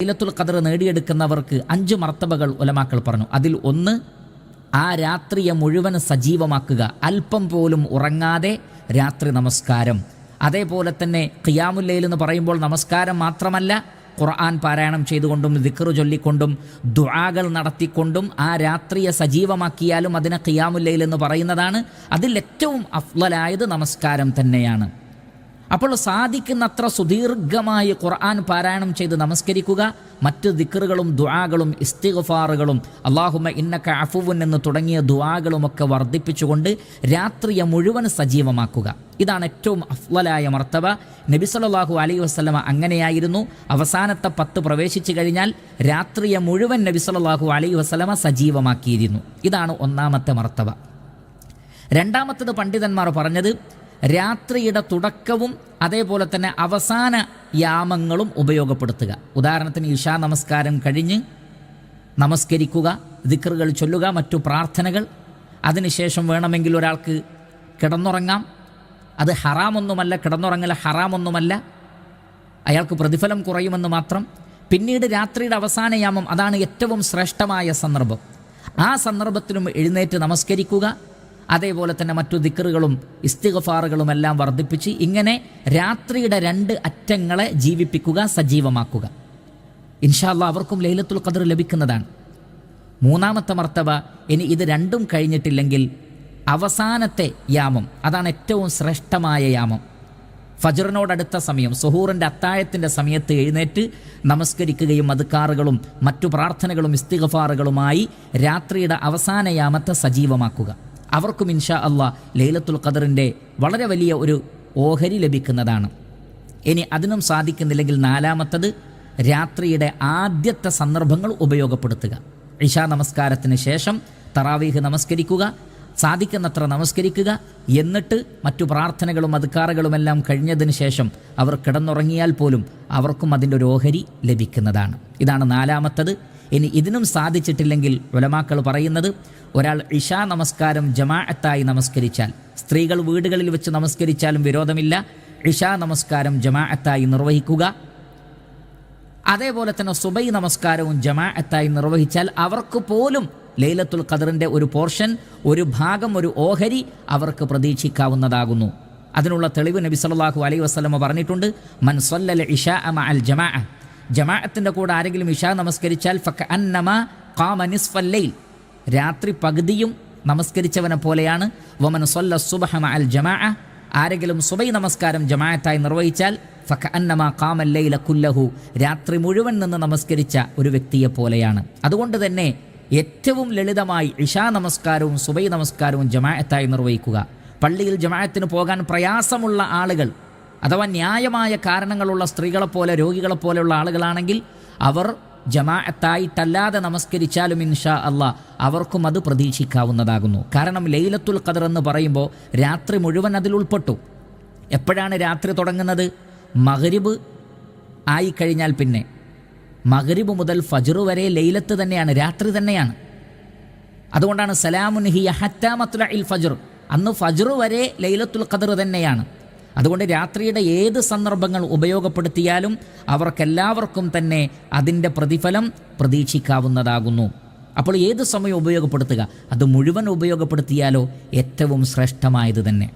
ലൈലത്തുൽ ഖദർ നേടിയെടുക്കുന്നവർക്ക് 5 മർത്തബകൾ ഉലമാക്കൾ പറഞ്ഞു. അതിൽ ഒന്ന്, ആ രാത്രിയെ മുഴുവൻ സജീവമാക്കുക, അല്പം പോലും ഉറങ്ങാതെ രാത്രി നമസ്കാരം. അതേപോലെ തന്നെ ഖിയാമുൽ ലൈൽ എന്ന് പറയുമ്പോൾ നമസ്കാരം മാത്രമല്ല, ഖുർആൻ പാരായണം ചെയ്തുകൊണ്ടും ദിക്ർ ചൊല്ലിക്കൊണ്ടും ദുആകൾ നടത്തിക്കൊണ്ടും ആ രാത്രിയെ സജീവമാക്കിയാലും അതിനെ ഖിയാമുൽ ലൈൽ എന്ന് പറയുന്നതാണ്. അതിൽ ഏറ്റവും അഫ്ളലായത് നമസ്കാരം തന്നെയാണ്. അപ്പോൾ സാധിക്കുന്നത്ര സുദീർഘമായി ഖുർആൻ പാരായണം ചെയ്ത് നമസ്കരിക്കുക, മറ്റ് ദിക്റുകളും ദുആകളും ഇസ്തിഗ്ഫാറുകളും അല്ലാഹുമ്മ ഇന്നക അഫുവുൻ എന്ന് തുടങ്ങിയ ദുആകളുമൊക്കെ വർദ്ധിപ്പിച്ചുകൊണ്ട് രാത്രിയെ മുഴുവൻ സജീവമാക്കുക. ഇതാണ് ഏറ്റവും അഫ്ളലായ മർത്തബ. നബി സല്ലല്ലാഹു അലൈഹി വസല്ലമ അങ്ങനെയായിരുന്നു. അവസാനത്തെ 10 പ്രവേശിച്ചു കഴിഞ്ഞാൽ രാത്രിയെ മുഴുവൻ നബി സല്ലല്ലാഹു അലൈഹി വസല്ലമ സജീവമാക്കിയിരുന്നു. ഇതാണ് ഒന്നാമത്തെ മർത്തബ. രണ്ടാമത്തത് പണ്ഡിതന്മാർ പറഞ്ഞത്, രാത്രിയുടെ തുടക്കവും അതേപോലെ തന്നെ അവസാന യാമങ്ങളും ഉപയോഗപ്പെടുത്തുക. ഉദാഹരണത്തിന് ഇശാ നമസ്കാരം കഴിഞ്ഞ് നമസ്കരിക്കുക, ദിക്റുകൾ ചൊല്ലുക, മറ്റു പ്രാർത്ഥനകൾ. അതിനുശേഷം വേണമെങ്കിൽ ഒരാൾക്ക് കിടന്നുറങ്ങാം. അത് ഹറാമൊന്നുമല്ല, കിടന്നുറങ്ങൽ ഹറാമൊന്നുമല്ല, അയാൾക്ക് പ്രതിഫലം കുറയുമെന്ന് മാത്രം. പിന്നീട് രാത്രിയുടെ അവസാന യാമം, അതാണ് ഏറ്റവും ശ്രേഷ്ഠമായ സന്ദർഭം. ആ സന്ദർഭത്തിലും എഴുന്നേറ്റ് നമസ്കരിക്കുക. അതേപോലെ തന്നെ മറ്റു ദിക്റുകളും ഇസ്തിഗ്ഫാറുകളും എല്ലാം വർദ്ധിപ്പിച്ച് ഇങ്ങനെ രാത്രിയുടെ 2 അറ്റങ്ങളെ ജീവിപ്പിക്കുക, സജീവമാക്കുക. ഇൻഷാ അല്ലാഹ് അവർക്കും ലൈലത്തുൽ ഖദർ ലഭിക്കുന്നതാണ്. മൂന്നാമത്തെ മർത്തബ, ഇനി ഇത് രണ്ടും കഴിഞ്ഞിട്ടില്ലെങ്കിൽ അവസാനത്തെ യാമം, അതാണ് ഏറ്റവും ശ്രേഷ്ഠമായ യാമം. ഫജ്റിനോടടുത്ത സമയം, സുഹൂറിൻ്റെ അത്താഴത്തിൻ്റെ സമയത്ത് എഴുന്നേറ്റ് നമസ്കരിക്കുകയും അദ്കാറുകളും മറ്റു പ്രാർത്ഥനകളും ഇസ്തിഗ്ഫാറുകളുമായി രാത്രിയുടെ അവസാന യാമത്തെ സജീവമാക്കുക. അവർക്കും ഇൻഷാ അല്ലാഹ് ലൈലത്തുൽ ഖദറിൻ്റെ വളരെ വലിയ ഒരു ഓഹരി ലഭിക്കുന്നതാണ്. ഇനി അതിനും സാധിക്കുന്നില്ലെങ്കിൽ നാലാമത്തത്, രാത്രിയുടെ ആദ്യത്തെ സന്ദർഭങ്ങൾ ഉപയോഗപ്പെടുത്തുക. ഇശാ നമസ്കാരത്തിന് ശേഷം തറാവീഹ് നമസ്കരിക്കുക, സാധിക്കുന്നത്ര നമസ്കരിക്കുക. എന്നിട്ട് മറ്റു പ്രാർത്ഥനകളും അദ്കാറുകളുമെല്ലാം കഴിഞ്ഞതിന് ശേഷം അവർ കിടന്നുറങ്ങിയാൽ പോലും അവർക്കും അതിൻ്റെ ഒരു ഓഹരി ലഭിക്കുന്നതാണ്. ഇതാണ് നാലാമത്തത്. ഇനി ഇതിനും സാധിച്ചിട്ടില്ലെങ്കിൽ ഉലമാക്കൾ പറയുന്നത്, ഒരാൾ ഇശാ നമസ്കാരം ജമാഅത്തായി നമസ്കരിച്ചാൽ, സ്ത്രീകൾ വീടുകളിൽ വെച്ച് നമസ്കരിച്ചാലും വിരോധമില്ല, ഇശാ നമസ്കാരം ജമാഅത്തായി നിർവഹിക്കുക. അതേപോലെ തന്നെ സുബൈ നമസ്കാരവും ജമാഅത്തായി നിർവഹിച്ചാൽ അവർക്ക് പോലും ലൈലത്തുൽ ഖദറിൻ്റെ ഒരു പോർഷൻ, ഒരു ഭാഗം, ഒരു ഓഹരി അവർക്ക് പ്രതീക്ഷിക്കാവുന്നതാകുന്നു. അതിനുള്ള തെളിവ് നബി സല്ലല്ലാഹു അലൈഹി വസല്ലമ പറഞ്ഞിട്ടുണ്ട്, മൻ സ്വല്ലൽ ഇശാഅ മഅൽ ജമാഅ, ജമാഅത്തിൻ്റെ കൂടെ ആരെങ്കിലും ഇശാ നമസ്കരിച്ചാൽ ഫകഅന്നമാ ഖാമ നിസ്ഫൽ ലൈൽ, രാത്രി പകുതിയും നമസ്കരിച്ചവനെ പോലെയാണ്. വമൻ സ്വല്ല സുബ്ഹ മഅൽ ജമാഅ, ആരെങ്കിലും സുബൈ നമസ്കാരം ജമാഅത്തായി നിർവഹിച്ചാൽ ഫകഅന്നമാ ഖാമൽ ലൈല കുല്ലഹു, രാത്രി മുഴുവൻ നിന്ന് നമസ്കരിച്ച ഒരു വ്യക്തിയെ പോലെയാണ്. അതുകൊണ്ട് തന്നെ ഏറ്റവും ലളിതമായി ഇശാ നമസ്കാരവും സുബൈ നമസ്കാരവും ജമാഅത്തായി നിർവഹിക്കുക. പള്ളിയിൽ ജമാഅത്തിന് പോകാൻ പ്രയാസമുള്ള ആളുകൾ, അഥവാ ന്യായമായ കാരണങ്ങളുള്ള സ്ത്രീകളെപ്പോലെ രോഗികളെപ്പോലെയുള്ള ആളുകളാണെങ്കിൽ അവർ ജമാഅത്തായിട്ടല്ലാതെ നമസ്കരിച്ചാലും ഇൻഷാ അല്ലാഹ് അവർക്കും അത് പ്രതീക്ഷിക്കാവുന്നതാകുന്നു. കാരണം ലൈലത്തുൽ ഖദർ എന്ന് പറയുമ്പോൾ രാത്രി മുഴുവൻ അതിൽ ഉൾപ്പെട്ടു. എപ്പോഴാണ് രാത്രി തുടങ്ങുന്നത്? മഗ്രിബ് ആയിക്കഴിഞ്ഞാൽ പിന്നെ മഗ്രിബ് മുതൽ ഫജ്ർ വരെ ലൈലത്ത് തന്നെയാണ്, രാത്രി തന്നെയാണ്. അതുകൊണ്ടാണ് സലാമുൻ ഹിയ ഹത്താ മത്ലഇൽ ഫജ്ർ, അന്ന് ഫജ്ർ വരെ ലൈലത്തുൽ ഖദർ തന്നെയാണ്. അതുകൊണ്ട് രാത്രിയുടെ ഏത് സന്ദർഭങ്ങൾ ഉപയോഗപ്പെടുത്തിയാലും അവർക്കെല്ലാവർക്കും തന്നെ അതിൻ്റെ പ്രതിഫലം പ്രതീക്ഷിക്കാവുന്നതാകുന്നു. അപ്പോൾ ഏത് സമയം ഉപയോഗപ്പെടുത്തുക, അത് മുഴുവൻ ഉപയോഗപ്പെടുത്തിയാലോ ഏറ്റവും ശ്രേഷ്ഠമായത് തന്നെ.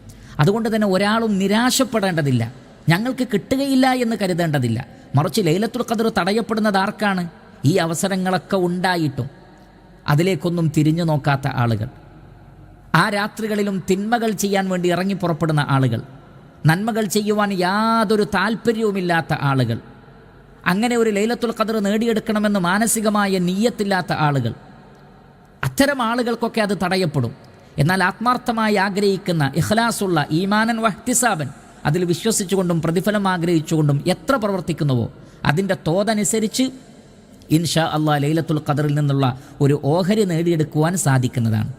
അതുകൊണ്ട് തന്നെ ഒരാളും നിരാശപ്പെടേണ്ടതില്ല, ഞങ്ങൾക്ക് കിട്ടുകയില്ല എന്ന് കരുതേണ്ടതില്ല. മറിച്ച് ലൈലത്തുൽ ഖദർ തടയപ്പെടുന്നത് ആർക്കാണ്? ഈ അവസരങ്ങളൊക്കെ ഉണ്ടായിട്ടും അതിലേക്കൊന്നും തിരിഞ്ഞു നോക്കാത്ത ആളുകൾ, ആ രാത്രികളിലും തിന്മകൾ ചെയ്യാൻ വേണ്ടി ഇറങ്ങി പുറപ്പെടുന്ന ആളുകൾ, നന്മകൾ ചെയ്യുവാൻ യാതൊരു താല്പര്യവുമില്ലാത്ത ആളുകൾ, അങ്ങനെ ഒരു ലൈലത്തുൽ ഖദർ നേടിയെടുക്കണമെന്ന് മാനസികമായ നിയ്യത്തില്ലാത്ത ആളുകൾ, അത്തരം ആളുകൾക്കൊക്കെ അത് തടയപ്പെടും. എന്നാൽ ആത്മാർത്ഥമായി ആഗ്രഹിക്കുന്ന, ഇഖ്ലാസുള്ള, ഈമാനൻ വഹ്തിസാബൻ, അതിൽ വിശ്വസിച്ചുകൊണ്ടും പ്രതിഫലം ആഗ്രഹിച്ചുകൊണ്ടും എത്ര പ്രവർത്തിക്കുന്നുവോ അതിൻ്റെ തോതനുസരിച്ച് ഇൻഷാ അല്ലാഹ് ലൈലത്തുൽ ഖദറിൽ നിന്നുള്ള ഒരു ഓഹരി നേടിയെടുക്കുവാൻ സാധിക്കുന്നതാണ്.